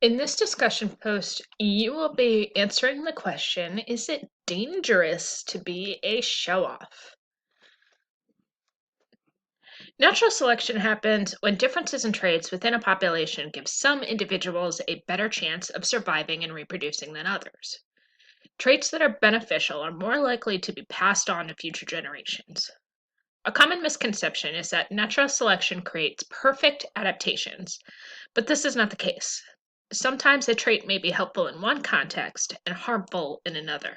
In this discussion post, you will be answering the question, is it dangerous to be a show-off? Natural selection happens when differences in traits within a population give some individuals a better chance of surviving and reproducing than others. Traits that are beneficial are more likely to be passed on to future generations. A common misconception is that natural selection creates perfect adaptations, but this is not the case. Sometimes a trait may be helpful in one context and harmful in another.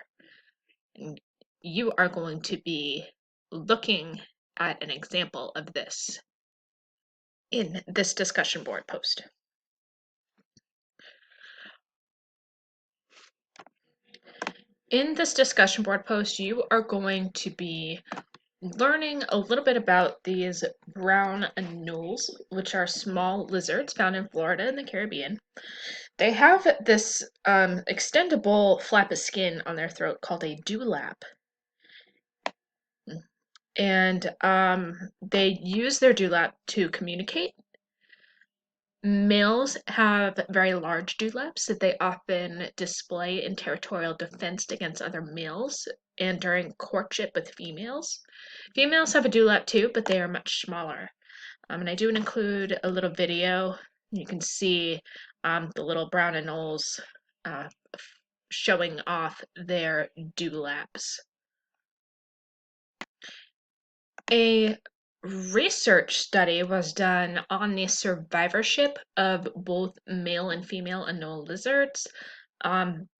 And you are going to be looking at an example of this in this discussion board post. In this discussion board post, you are going to be learning a little bit about these brown anoles, which are small lizards found in Florida and the Caribbean. They have this extendable flap of skin on their throat called a dewlap. And they use their dewlap to communicate. Males have very large dewlaps that they often display in territorial defense against other males and during courtship with females. Females have a dewlap too, but they are much smaller. And I do include a little video. You can see the little brown anoles showing off their dewlaps. A research study was done on the survivorship of both male and female anole lizards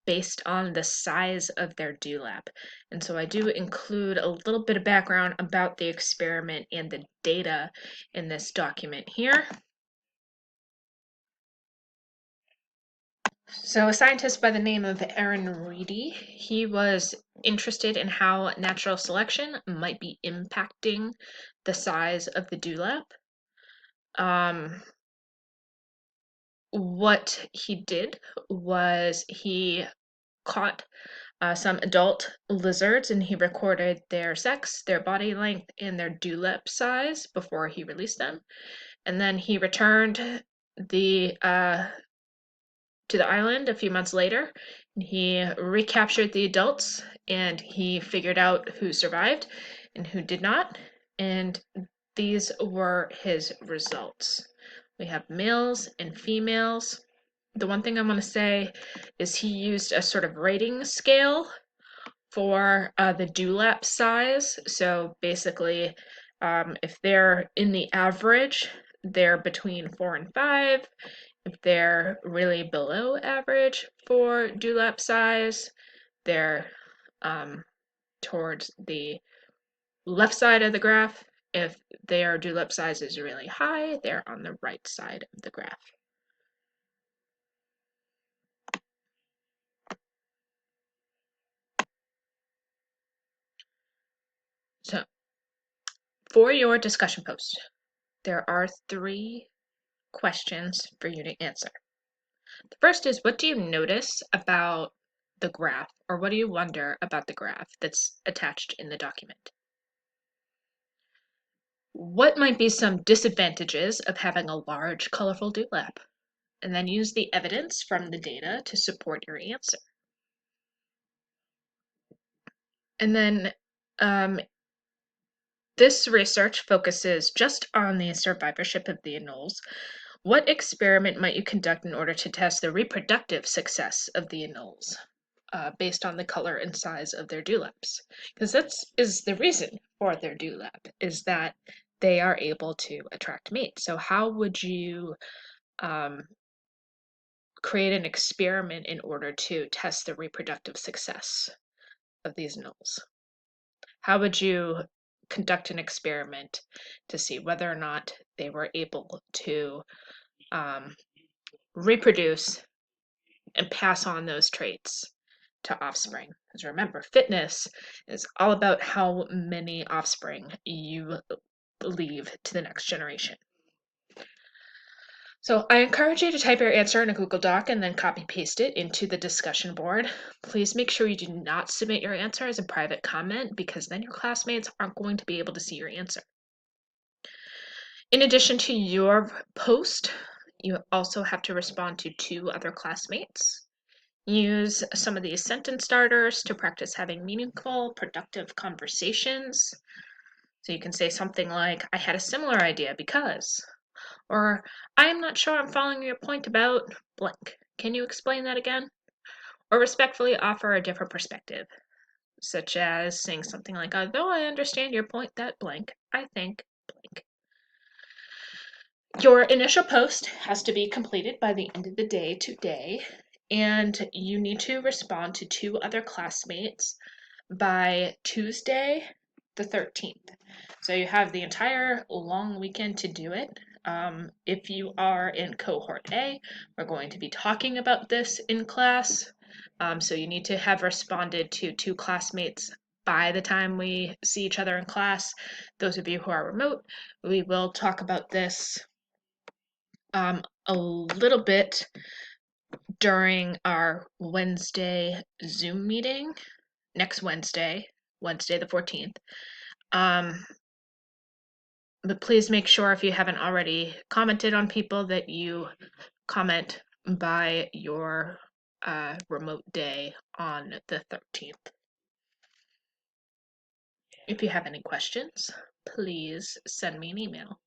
based on the size of their dewlap. And so I do include a little bit of background about the experiment and the data in this document here. So a scientist by the name of Aaron Reedy, he was interested in how natural selection might be impacting the size of the dewlap. What he did was he caught some adult lizards and he recorded their sex, their body length, and their dewlap size before he released them. And then he returned the to the island a few months later. He recaptured the adults and he figured out who survived and who did not. And these were his results. We have males and females. The one thing I want to say is he used a sort of rating scale for the dewlap size. So basically, if they're in the average, they're between 4 and 5. If they're really below average for dewlap size, they're towards the left side of the graph. If their dewlap size is really high, they're on the right side of the graph. So, for your discussion post, there are 3 questions for you to answer. The first is, what do you notice about the graph, or what do you wonder about the graph that's attached in the document? What might be some disadvantages of having a large, colorful dewlap? And then use the evidence from the data to support your answer. And then this research focuses just on the survivorship of the anoles. What experiment might you conduct in order to test the reproductive success of the anoles based on the color and size of their dewlaps? Because that is the reason for their dewlap, is that they are able to attract mates. So how would you create an experiment in order to test the reproductive success of these anoles? How would you conduct an experiment to see whether or not they were able to reproduce and pass on those traits to offspring? Because remember, fitness is all about how many offspring you leave to the next generation. So I encourage you to type your answer in a Google Doc and then copy paste it into the discussion board. Please make sure you do not submit your answer as a private comment, because then your classmates aren't going to be able to see your answer. In addition to your post, You also have to respond to 2 other classmates. Use some of these sentence starters to practice having meaningful, productive conversations. So you can say something like, I had a similar idea because, or I'm not sure I'm following your point about blank. Can you explain that again? Or respectfully offer a different perspective, such as saying something like, though I understand your point that blank, I think blank. Your initial post has to be completed by the end of the day today, and you need to respond to 2 other classmates by Tuesday, the 13th. So you have the entire long weekend to do it. If you are in cohort A, we're going to be talking about this in class. So you need to have responded to 2 classmates by the time we see each other in class. Those of you who are remote, we will talk about this a little bit during our Wednesday Zoom meeting next Wednesday, Wednesday the 14th. But please make sure if you haven't already commented on people that you comment by your remote day on the 13th. If you have any questions, please send me an email.